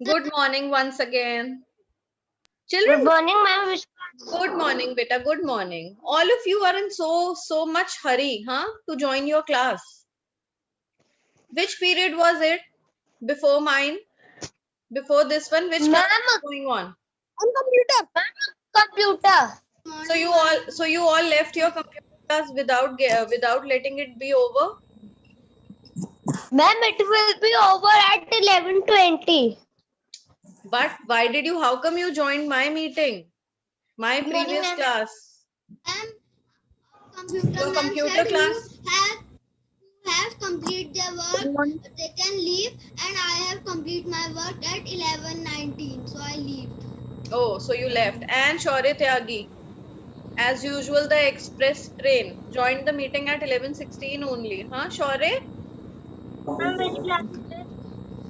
Good morning once again. Good Children, morning, ma'am. good morning, beta. Good morning. All of you are in so much hurry, huh? To join your class. Which period was it? Before mine? Before this one? Which class Ma'am, is going on? on computer. Computer. So you all left your computer class without letting it be over? Ma'am, it will be over at 11:20. But why did you? How come you joined my meeting? My Good morning, previous ma'am. class. Ma'am, computer Your ma'am computer said class? who have complete their Good work, morning. they can leave, and I have complete my work at 11:19, so I leave. Oh, so you left. And Shaurya Tyagi. As usual, the express train joined the meeting at 11:16 only. Huh, Shaurya? Ma'am, which class is this?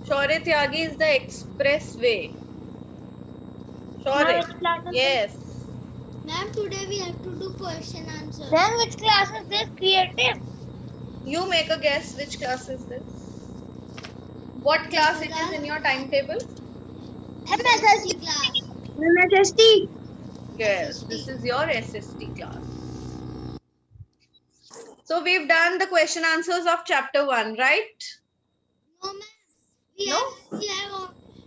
Shaurya Tyagi is the expressway. Ma'am, Shaurya. which class is this? Yes. Ma'am, today we have to do question answer. Ma'am, which class is this? Creative. You make a guess which class is this? What This class is it is in our your timetable? SST class. Ma'am, SST. Yes, this SST. is your SST class. So we've done the question answers of chapter 1, right? No, ma'am. We No?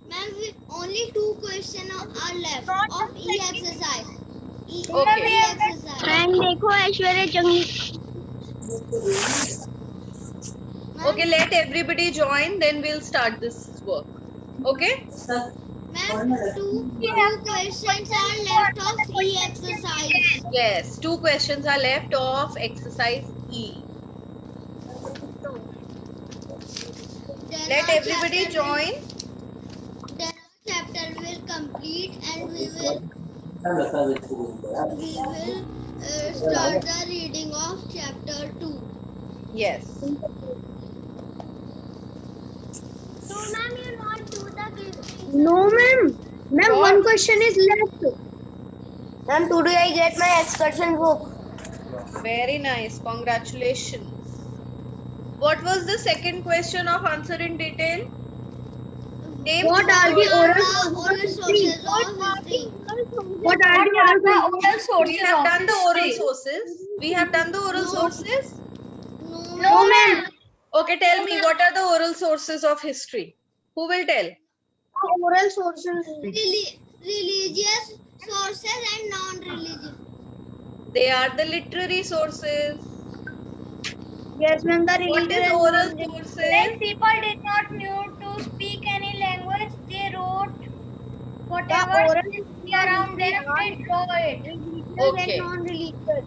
ma'am, only two questions are left of E exercise. Okay. E exercise. And देखो ऐश्वर्या जंगली. Okay, Ma'am, let everybody join, then we'll start this work. Okay? ma'am, two questions are left of E exercise. Yes, two questions are left of exercise E. Then Let our everybody chapter will join. then our chapter will complete, and we will start the reading of chapter 2. Yes. So, ma'am, you not do the No, ma'am. Ma'am, What? one question is left. Ma'am, today I get my excursion book. Very nice. Congratulations. What was the second question of answer in detail? Name What two are the oral sources of oral history? sources of history? What are the oral sources? We have done the oral sources. We have done the oral No. sources. No, No, ma'am. Okay, tell me what are the oral sources of history? Who will tell? Oral sources. Religious sources and non-religious. They are the literary sources. Yes, ma'am. The What religious is and oral non-religious. sources? People did not know to speak any language, they wrote whatever The oral they see around them, they draw it. Religious and Okay. non-religious.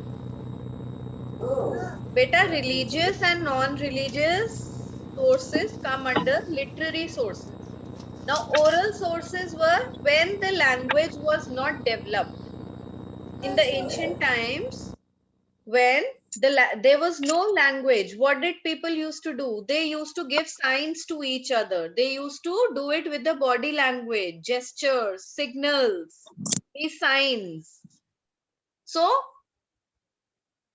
Beta, religious and non-religious sources come under literary sources. Now, oral sources were when the language was not developed. In the ancient times, when there was no language, what did people used to do? They used to give signs to each other. They used to do it with the body language, gestures, signals, these signs. So,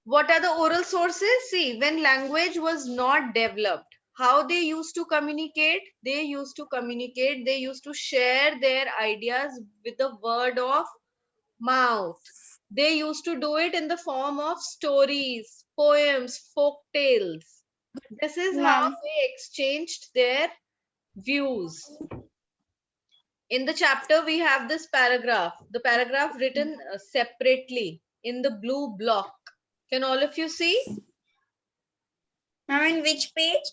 what are the oral sources? See, when language was not developed, how they used to communicate? They used to share their ideas with the word of mouth. They used to do it in the form of stories, poems, folk tales. This is how they exchanged their views. In the chapter, we have this paragraph, the paragraph written separately in the blue block. Can all of you see? Ma'am, in which page?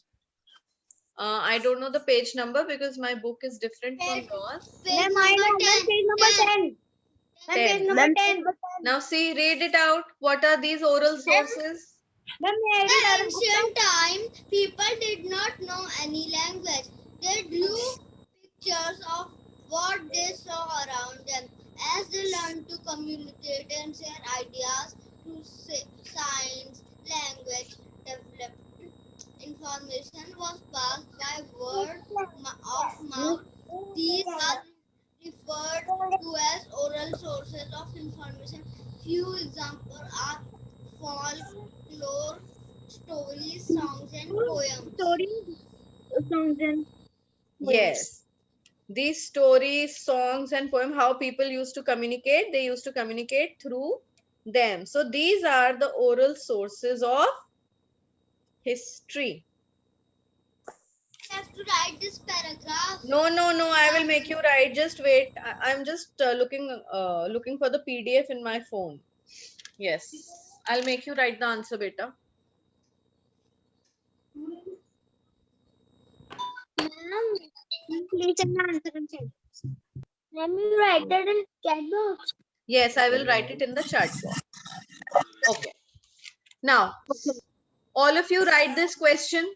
I don't know the page number because my book is different from yours. Page number 10. Page number 10. Ma'am, 10. page number 10. Now see, read it out. What are these oral sources? Ma'am, may I In read ancient time, people did not know any language. They drew pictures of what they saw around them. As they learned to communicate and share ideas through signs, language developed. Information was passed by word of mouth. These are referred to as oral sources of information. Few examples are folklore, stories, songs, and poems. story songs and poems. Yes. These stories, songs, and poem, how people used to communicate, they used to communicate through them. So these are the oral sources of history. I have to write this paragraph. No, I will make you write. Just wait. I'm just looking for the PDF in my phone. Yes, I'll make you write the answer, beta. Ma'am, please answer in chat. Let me write that in chat box. Yes, I will write it in the chat box. Okay. Now, all of you write this question.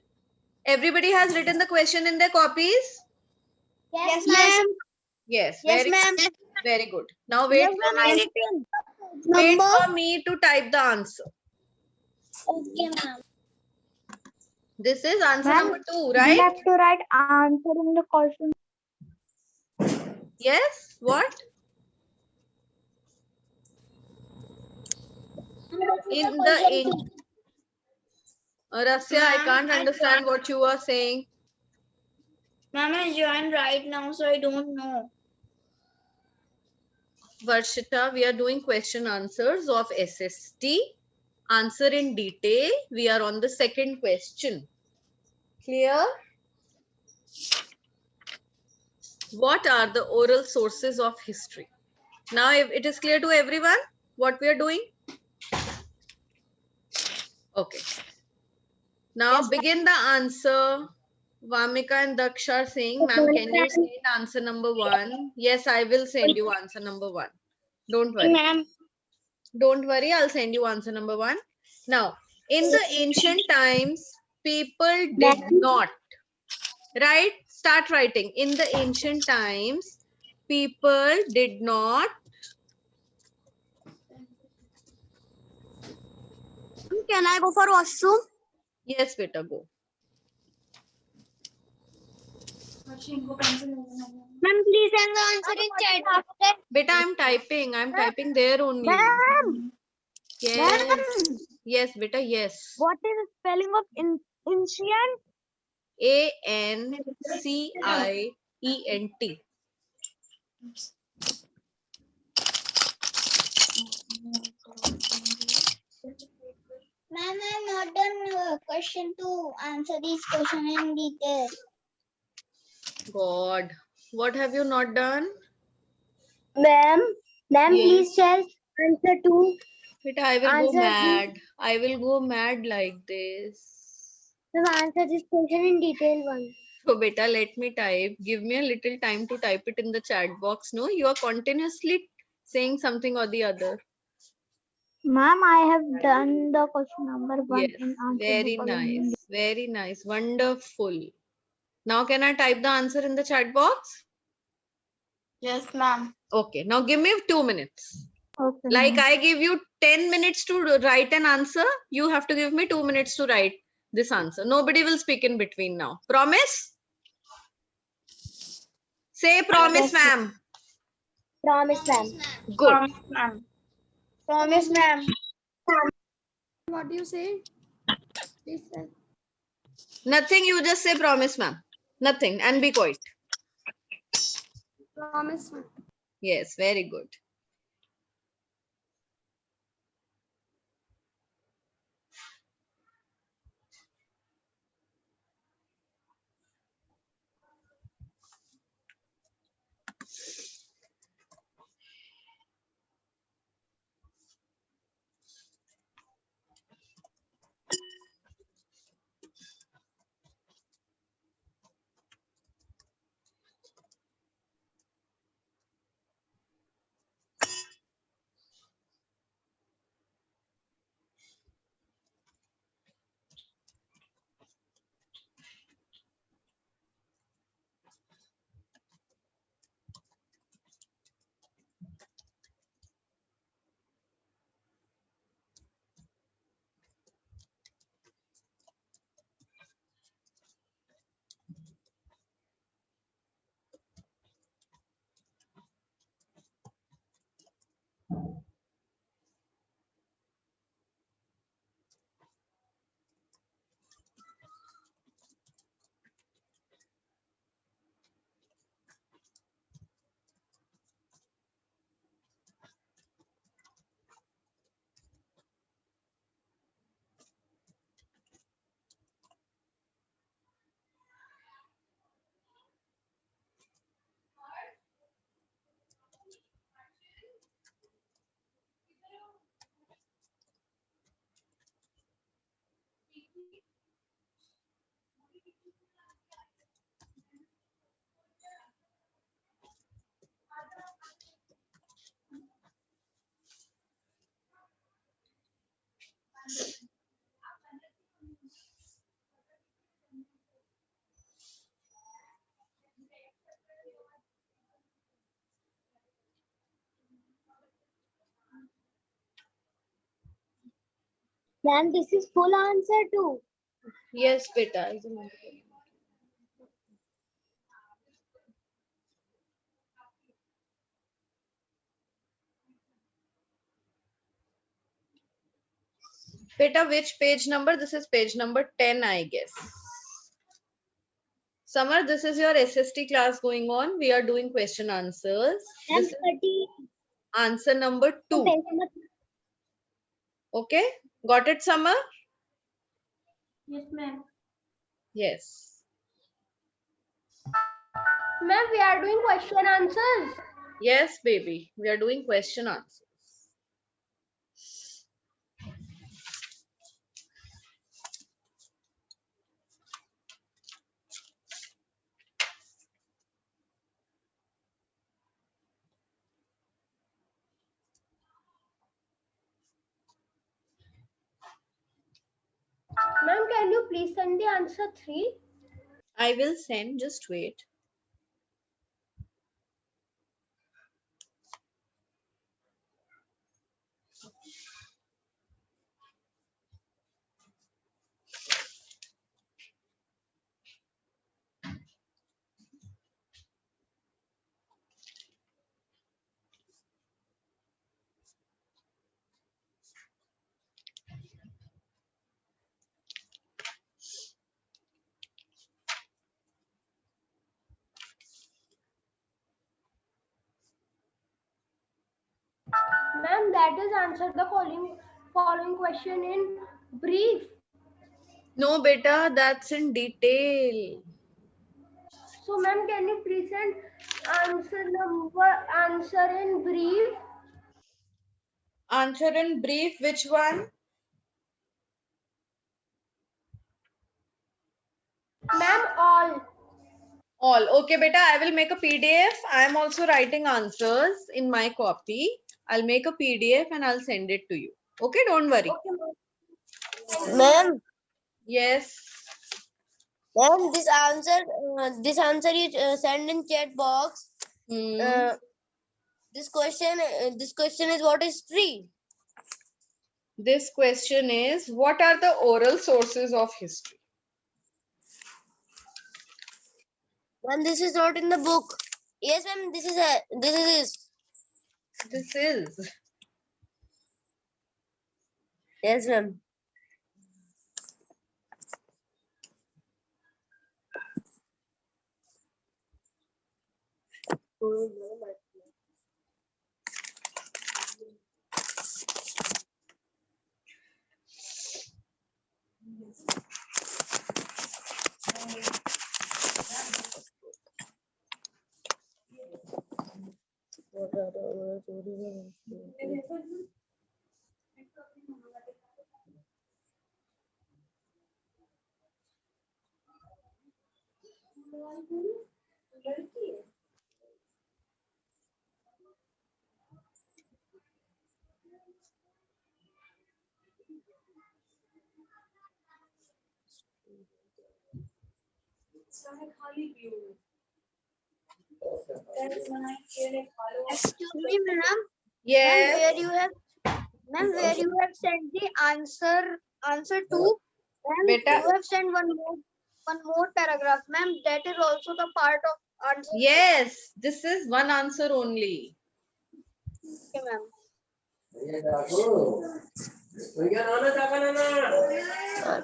Everybody has written the question in their copies? Yes, ma'am. Yes, Yes, very ma'am. good. Very good. Now wait Yes, for ma'am. me. Wait for me to type the answer. Okay, ma'am. This is answer Ma'am, number 2, we right? have to write answer in the question. Yes. What? In the Rasya, I can't understand what you are saying. Ma'am, I joined right now, so I don't know. Varshita, we are doing question answers of SST. Answer in detail. We are on the second question. Clear? What are the oral sources of history? Now, if it is clear to everyone what we are doing? Okay. Now begin the answer. Vamika and Daksha are saying, ma'am, can you send answer number 1? Yes, I will send you answer number 1. Don't worry. Ma'am. Don't worry, I'll send you answer number 1. Now, in the ancient times, people did not, right? Start writing. In the ancient times, people did not. Can I go for washroom? Yes, beta, go. Ma'am, please send the answer in chat. Beta, I'm typing. I'm typing there only. Ma'am. Yes. Ma'am. Yes, beta, yes. What is the spelling of ancient? ANCIENT. Ma'am, I'm not done question to answer this question in detail. God, what have you not done? Ma'am, Yes. please share answer to. Beta, I will go Answer mad. I will go mad like this. Ma'am, answer this question in detail one. So, beta, let me type. Give me a little time to type it in the chat box. No, you are continuously saying something or the other. Ma'am, I have done the question number 1 Yes, and answered very the following. nice. Very nice. Wonderful. Now, can I type the answer in the chat box? Yes, ma'am. Okay, now give me 2 minutes. Okay. Like I give you 10 minutes to write an answer, you have to give me 2 minutes to write this answer. Nobody will speak in between now. Promise? Say promise, ma'am. Promise, ma'am. Good. Promise, ma'am. Promise, ma'am. What do you say? Please say. Nothing, you just say promise, ma'am. Nothing, and be quiet. Promise. Yes, very good. Ma'am, this is full answer too. Yes, beta. Is a multiple. Beta, which page number? This is page number 10, I guess. Summer, this is your SST class going on. We are doing question answers. Ma'am, This is 30. answer number 2. Page number Okay? Got it, Summer? Yes, ma'am. Yes. Ma'am, we are doing question answers. Yes, baby. We are doing question answers. Ma'am, can you please send the answer 3? I will send. Just wait. Ma'am, that is answer the following question in brief. No, beta. That's in detail. So, ma'am, can you please send answer in brief? Answer in brief. Which one? Ma'am, all. All. Okay, beta. I will make a PDF. I am also writing answers in my copy. I'll make a PDF and I'll send it to you. Okay, don't worry. Okay, ma'am. Ma'am, Yes. ma'am, this answer you send in chat box. Hmm. This question is what is tree? This question is, what are the oral sources of history? Ma'am, this is not in the book. Yes, ma'am, this is. This is. Yes, ma'am. What are the oral sources of history? Excuse me, ma'am. Yes. Where you have sent the answer to, ma'am, Beta. you have sent one more paragraph, ma'am. That is also the part of answer. Yes. This is one answer only. Okay, ma'am.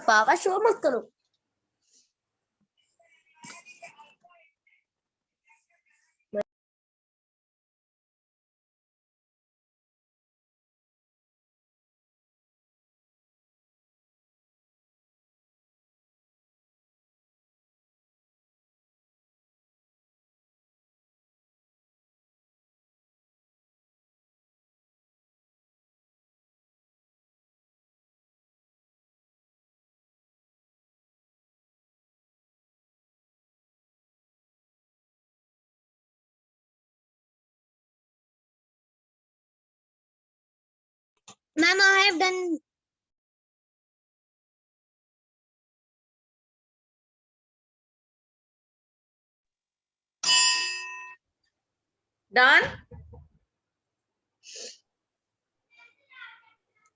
पापा show मत करो Ma'am, I have done. Done?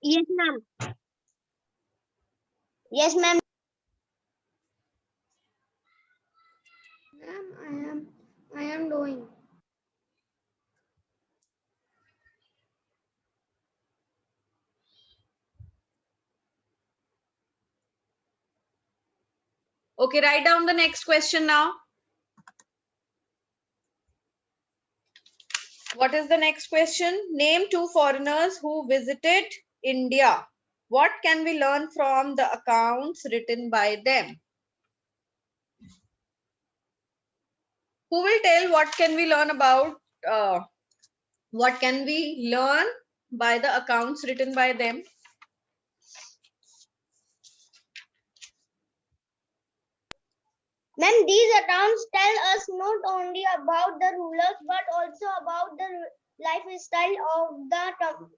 Yes, ma'am. Yes, ma'am. Ma'am, I am doing. Okay, write down the next question now. What is the next question? Name two foreigners who visited India. What can we learn from the accounts written by them? Who will tell what can we learn about, what can we learn by the accounts written by them? Ma'am, these accounts tell us not only about the rulers but also about the lifestyle of the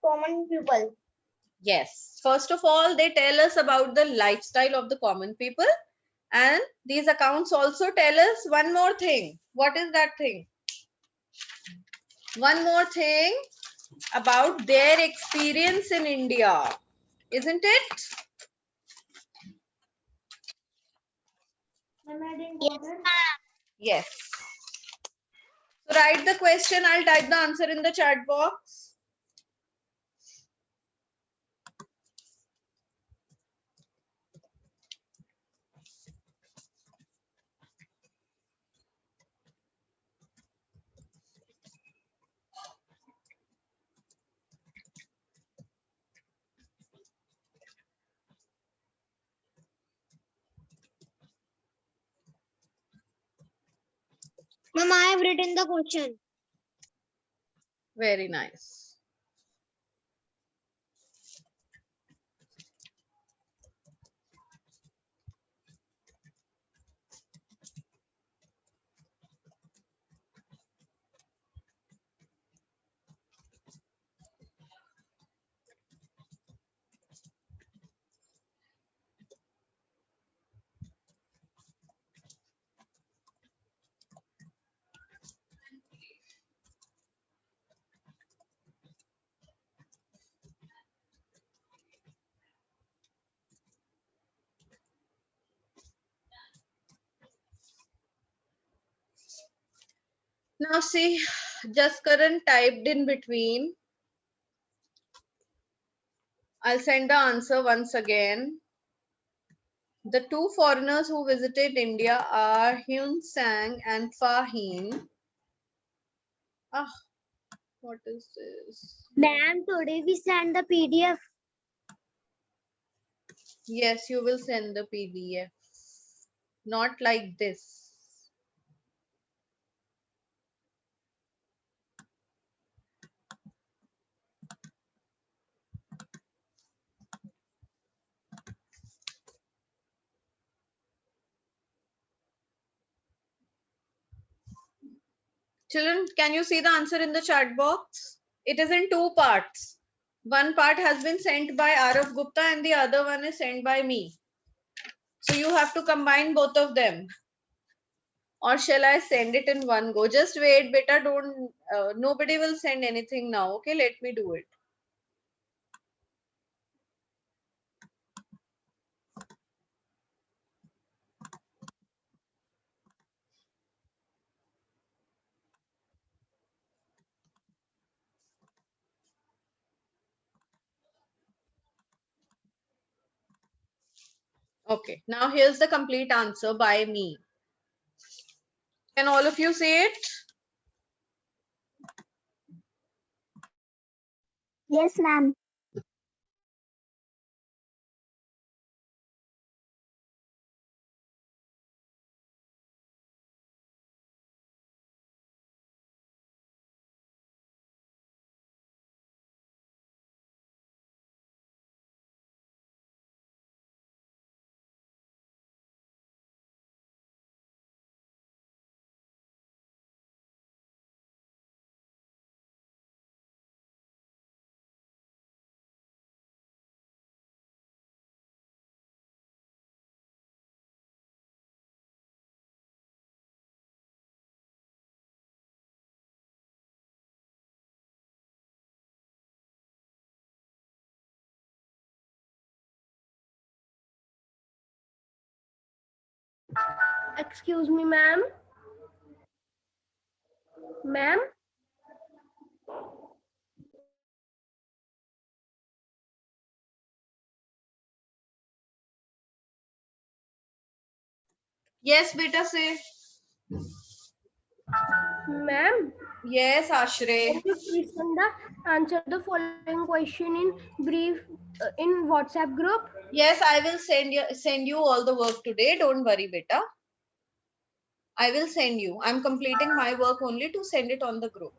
common people. Yes. First of all, they tell us about the lifestyle of the common people. And these accounts also tell us one more thing. What is that thing? One more thing about their experience in India. Isn't it? Yes, Yes. So write the question. I'll type the answer in the chat box. ma'am, I have written the question. Very nice. Now see, Jaskaran typed in between. I'll send the answer once again. The two foreigners who visited India are Hyun Sang and Fahim. Ah, what is this? Ma'am, today we send the PDF. Yes, you will send the PDF. Not like this. Children, can you see the answer in the chat box? It is in two parts. One part has been sent by Arav Gupta and the other one is sent by me. So you have to combine both of them. Or shall I send it in one go? Just wait, beta. Don't. Nobody will send anything now. Okay, let me do it. Okay, now here's the complete answer by me. Can all of you see it? Yes, ma'am. Excuse me, ma'am. Ma'am. Yes, beta, say. Ma'am. Yes, Ashray. Can you please answer the following question in brief in WhatsApp group? Yes, I will send you all the work today. Don't worry, beta. I will send you. I'm completing my work only to send it on the group.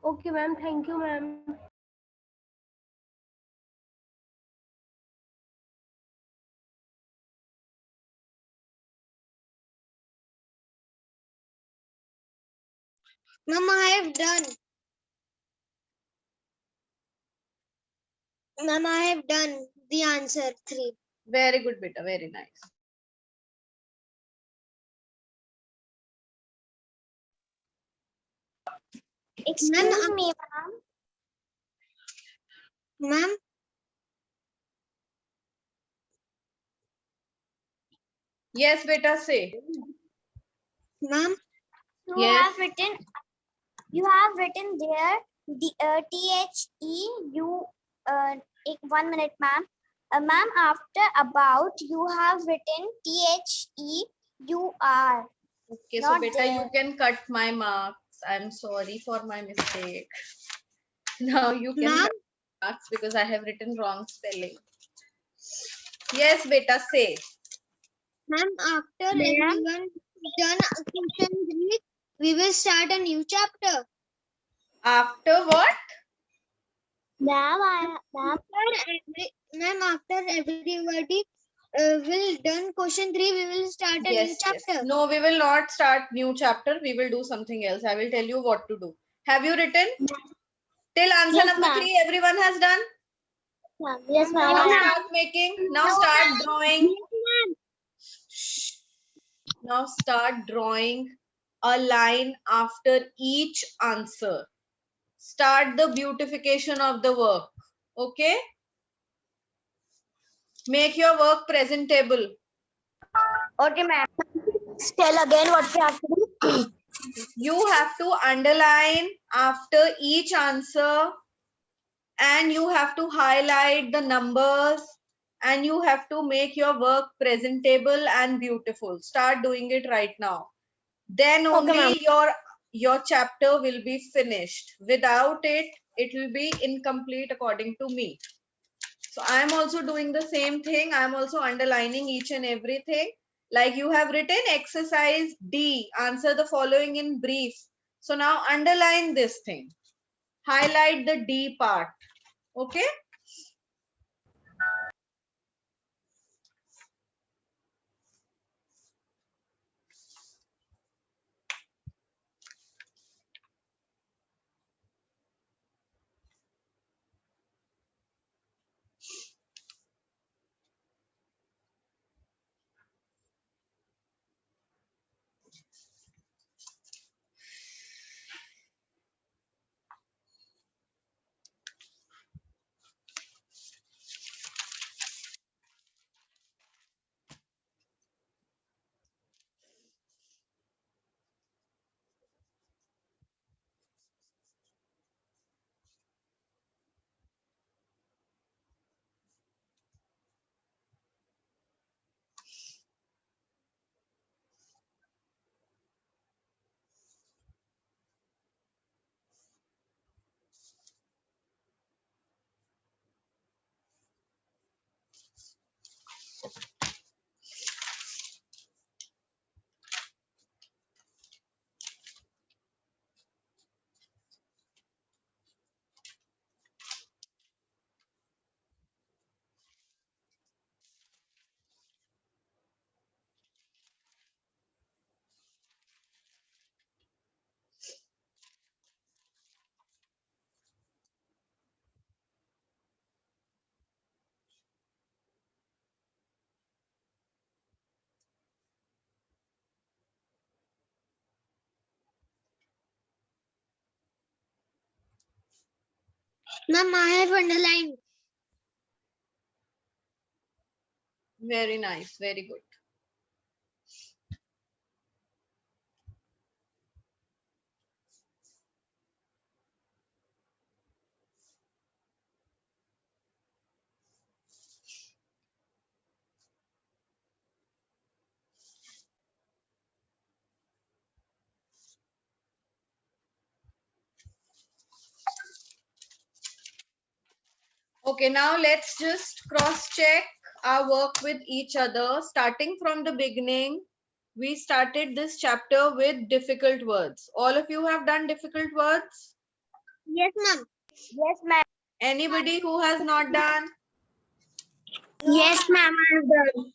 Okay, ma'am. Thank you, ma'am. Ma'am, I have done. Ma'am, I have done the answer 3. Very good, beta. Very nice. Excuse me, ma'am. Yes, beta, say. Ma'am, Yes. You have written there the THEU. 1 minute, ma'am. Ma'am, after about you have written THEUR. Okay, so Not beta, there. you can cut my marks. I'm sorry for my mistake. Now you can Ma'am, cut marks because I have written wrong spelling. Yes, beta, say. ma'am, after everyone done question 3, we will start a new chapter. After what? Ma'am, after everybody will done question 3, we will start a new Yes, yes. chapter. No, we will not start new chapter. We will do something else. I will tell you what to do. Have you written? Till answer Yes, number ma'am. 3, everyone has done? Yes, ma'am. Now start making. Now start drawing. Now start drawing a line after each answer. Start the beautification of the work. Okay? Make your work presentable. Okay, ma'am. Tell again what we have to do. You have to underline after each answer, and you have to highlight the numbers, and you have to make your work presentable and beautiful. Start doing it right now. Then only your chapter will be finished. Without it, it will be incomplete according to me. So I am also doing the same thing. I am also underlining each and everything. Like you have written exercise D, answer the following in brief. So now underline this thing. Highlight the D part. Okay? Ma'am, I have underlined. Very nice. Very good. Okay, now let's just cross check our work with each other. Starting from the beginning, we started this chapter with difficult words. All of you have done difficult words? Yes, ma'am. Yes, ma'am. Anybody who has not done? Yes, ma'am. I have done.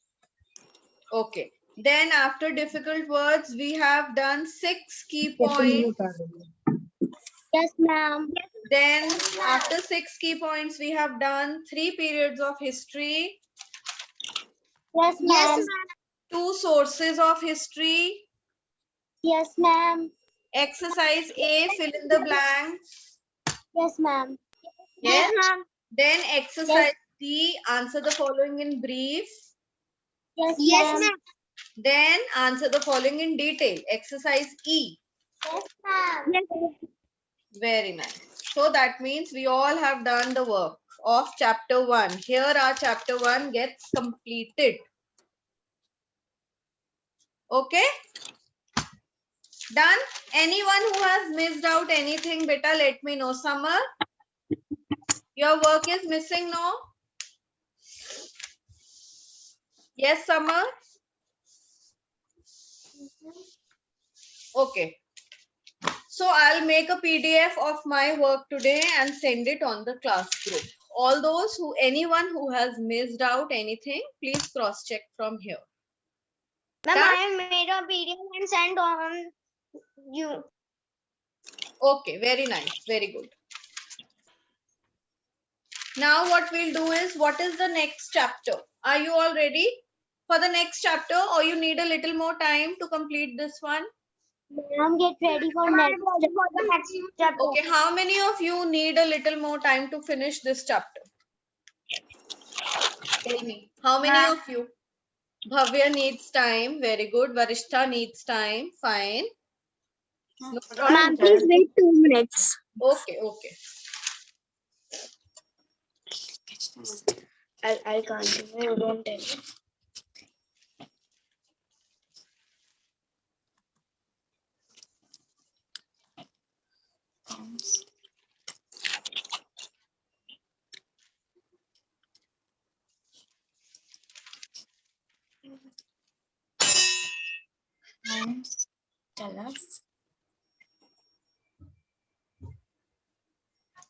Okay. Then after difficult words, we have done 6 key points. Yes, ma'am. Then after 6 key points, we have done 3 periods of history, Yes, ma'am. 2 sources of history, Yes, ma'am. exercise A, fill in the blanks. Yes, ma'am. Yes. ma'am. Then exercise D, answer the following in brief. Yes, yes, ma'am. Then answer the following in detail. Exercise E. Yes, ma'am. Yes. Very nice. So that means we all have done the work of chapter 1. Here our chapter 1 gets completed. Okay? Done? Anyone who has missed out anything, beta, let me know. Summer, your work is missing, no? Yes, Summer? Okay. So I'll make a PDF of my work today and send it on the class group. All those anyone who has missed out anything, please cross check from here. Ma'am, Done? I have made a PDF and sent on you. Okay, very nice. Very good. Now what we'll do is, what is the next chapter? Are you all ready for the next chapter, or you need a little more time to complete this one? Ma'am, get ready for next chapter. Okay, how many of you need a little more time to finish this chapter? Tell me. How many of you? Bhavya needs time. Very good. Varishtha needs time. Fine. No problem. Ma'am, please wait 2 minutes. Okay, okay. I'll continue. Don't tell me. Tell us.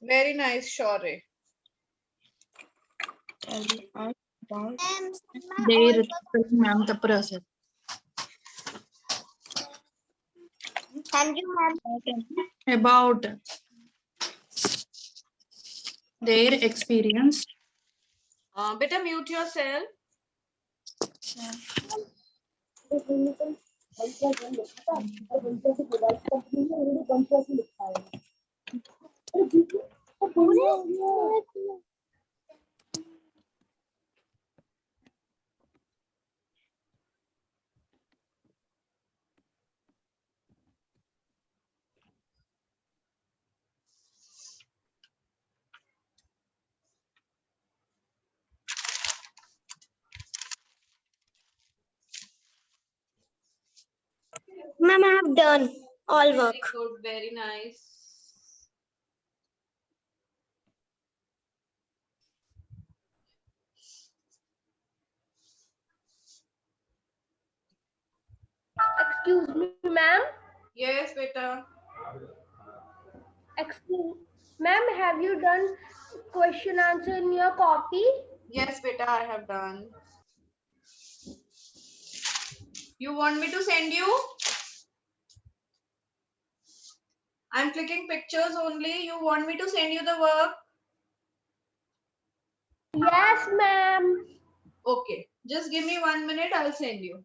Very nice, Shaurya. Tell us about Their ma'am the process. Thank you, ma'am. About their experience. Beta, mute yourself. Ma'am, I have done all work. Very good. Very nice. Excuse me, ma'am. Yes, beta. Excuse, ma'am, have you done question answer in your copy? Yes, beta, I have done. You want me to send you? I'm clicking pictures only. You want me to send you the work? Yes, ma'am. Okay. Just give me 1 minute. I'll send you.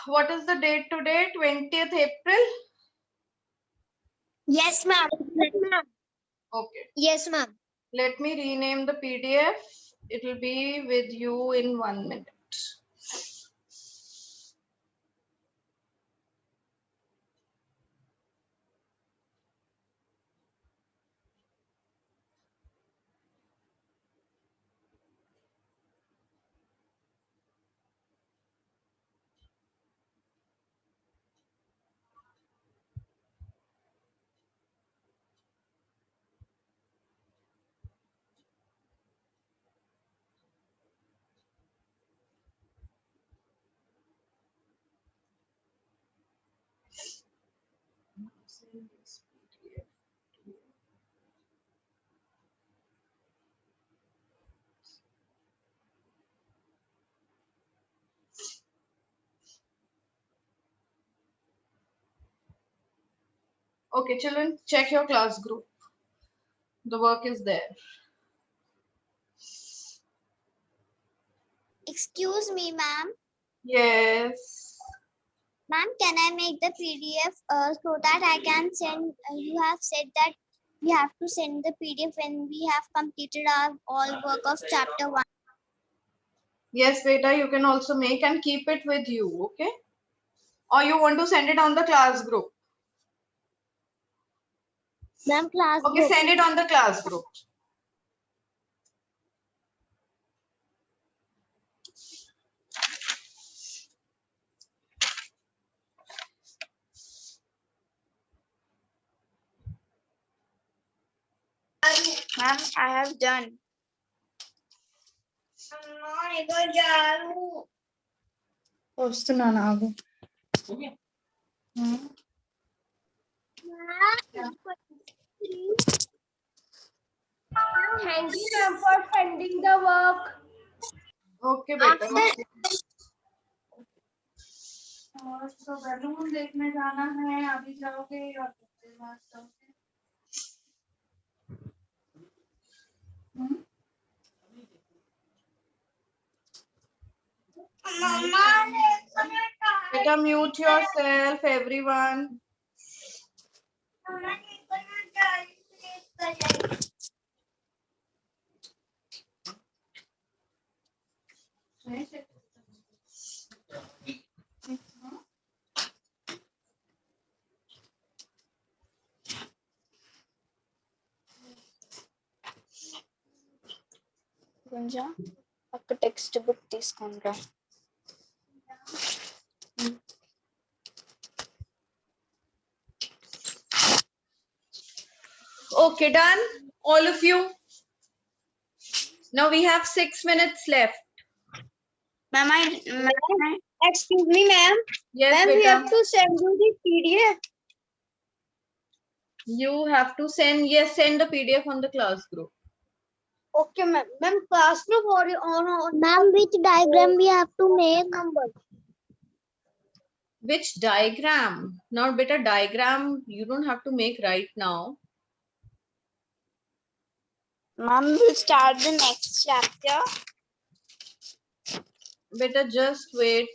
What is the date today? 20th April? Yes, ma'am. Yes, ma'am. Okay. Yes, ma'am. Let me rename the PDF. It will be with you in 1 minute. Okay, children, check your class group. The work is there. Excuse me, ma'am. Yes. Ma'am, can I make the PDF so that I can send? You have said that we have to send the PDF when we have completed our all work of chapter 1. Yes, beta, you can also make and keep it with you, okay? Or you want to send it on the class group? Ma'am, class Okay, group. send it on the class group. Ma'am, I have done. వస్తున్నాను ఆగు. Thank you, ma'am, for sending the work. Okay, beta. Okay. और तो balloon देखने जाना है, अभी जाओगे और उसके बाद जाओगे. Beta, mute yourself, everyone. కొంచెం ఒక టెక్స్ట్ బుక్ తీసుకుంటా. Okay, done. All of you. Now we have 6 minutes left. Ma'am, Excuse me, ma'am. Yes, Ma'am, we beta. have to send you the PDF. You have to send, yes, send the PDF on the class group. Okay, ma'am. Ma'am, class group or on. Ma'am, which diagram we have to make? Which diagram? Now, beta, diagram you don't have to make right now. ma'am will start the next chapter. Beta, just wait.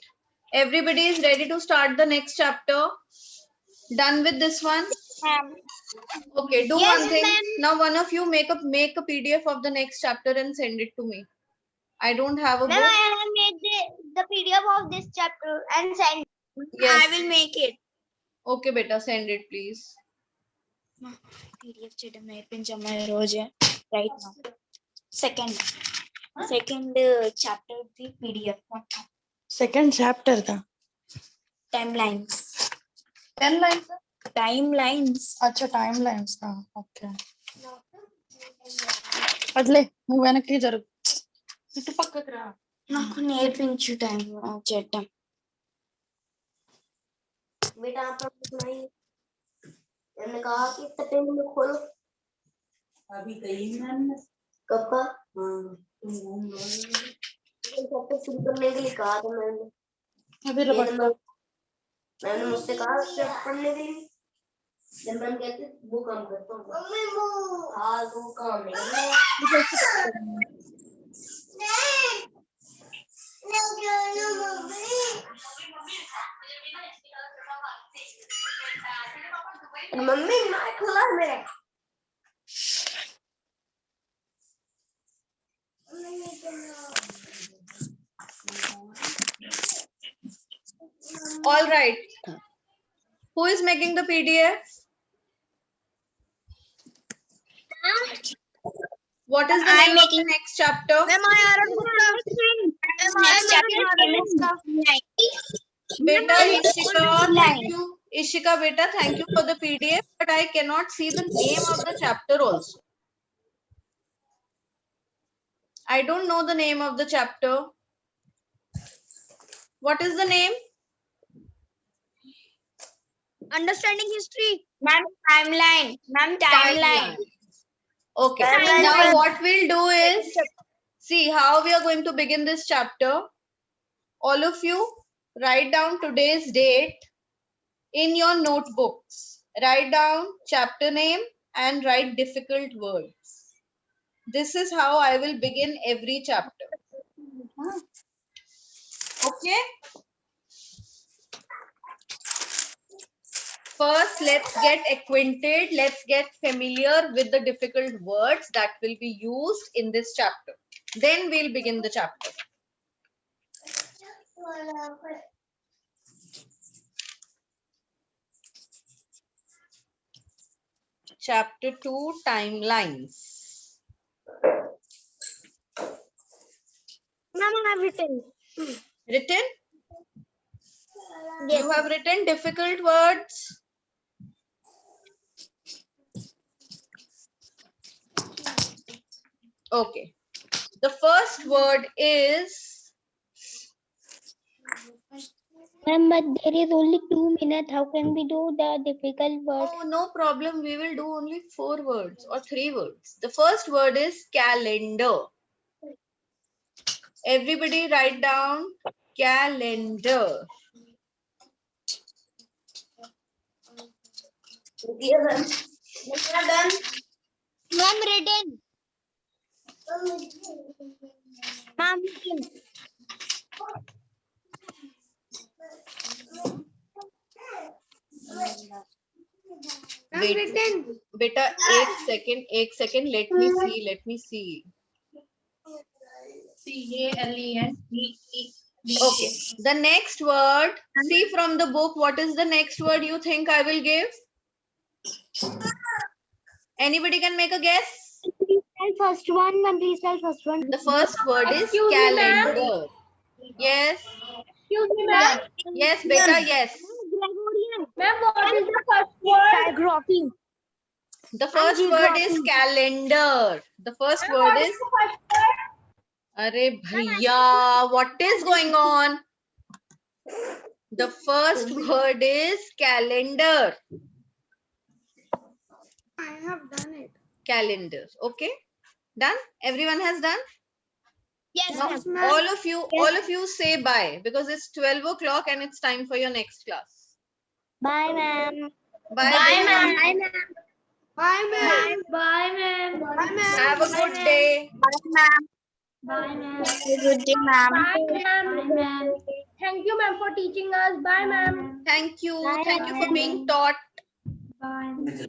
Everybody is ready to start the next chapter. Done with this one? Ma'am, Okay, do Yes, one thing. ma'am. Now one of you make a PDF of the next chapter and send it to me. I don't have a Ma'am, book. I have made the PDF of this chapter and sent. Yes. I will make it. Okay, beta, send it please. PDF చేయడం నేర్పించమ్మా ఈ రోజే. Right now. Second chapter the PDF. Second chapter दा. Timelines. 10 lines. Timelines. अच्छा timelines दा. Okay. అట్లే నువ్వు వెనక్కి జరుగు. ఇటు పక్కకు రా. నాకు నేర్పించు టైం చేద్దాం. बेटा आप नहीं मैंने कहा कि सेकंड में खोलो अभी गई मैंने. कब का हाँ तुम घूम लो. चैप्टर शुरू करने के लिए कहा था मैंने अभी रबड़. मैंने मुझसे कहा उससे पढ़ने के लिए जब मैंने कहते वो काम करता हूँ मम्मी वो हाँ वो काम नहीं मम्मी मैं खुला है मेरा All right. Who is making the PDF? What is the I'm name of the making- next chapter? Next chapter famous Beta, Ishika, thank you. Ishika, beta, thank you for the PDF, but I cannot see the name of the chapter also. I don't know the name of the chapter. What is the name? Understanding history. Ma'am, timeline. Ma'am, Timeline. Okay. Timeline. Now what we'll do is see how we are going to begin this chapter. All of you write down today's date in your notebooks. Write down chapter name and write difficult words. This is how I will begin every chapter. Okay? First, let's get acquainted. Let's get familiar with the difficult words that will be used in this chapter. Then we'll begin the chapter. Chapter 2, Timelines. Ma'am, I have written. Written? Yes. You have written difficult words. Okay. The first word is Ma'am, but there is only 2 minutes. How can we do the difficult word? oh, no problem. We will do only 4 words or 3 words. The first word is calendar. Everybody write down calendar. Ma'am, written. Ma'am, written. बेटा एक second let me see CALENDE. Okay, the next word, see from the book, what is the next word you think I will give? Anybody can make a guess? Please tell first one. Ma'am, please tell first one. The first word is calendar. Yes. Excuse me, ma'am. Yes, beta, yes. Gregorian. Ma'am, what is the first word? Typography. The first word is calendar. The first word is Arey bhaiya, what is going on? The first word is calendar. I have done it. Calendar. Okay. Done? Everyone has done? Yes, Now, ma'am. all of you say bye because it's 12 o'clock and it's time for your next class. Bye, ma'am. Bye, Bye, ma'am. ma'am. Bye, ma'am. Bye, ma'am. Bye, ma'am. Have a good day. Bye, ma'am. Bye, ma'am. Good day, ma'am. Bye, ma'am. Bye, ma'am. Thank you, ma'am, for teaching us. Bye, ma'am. Thank you. Bye, Thank you for ma'am. being taught. Bye.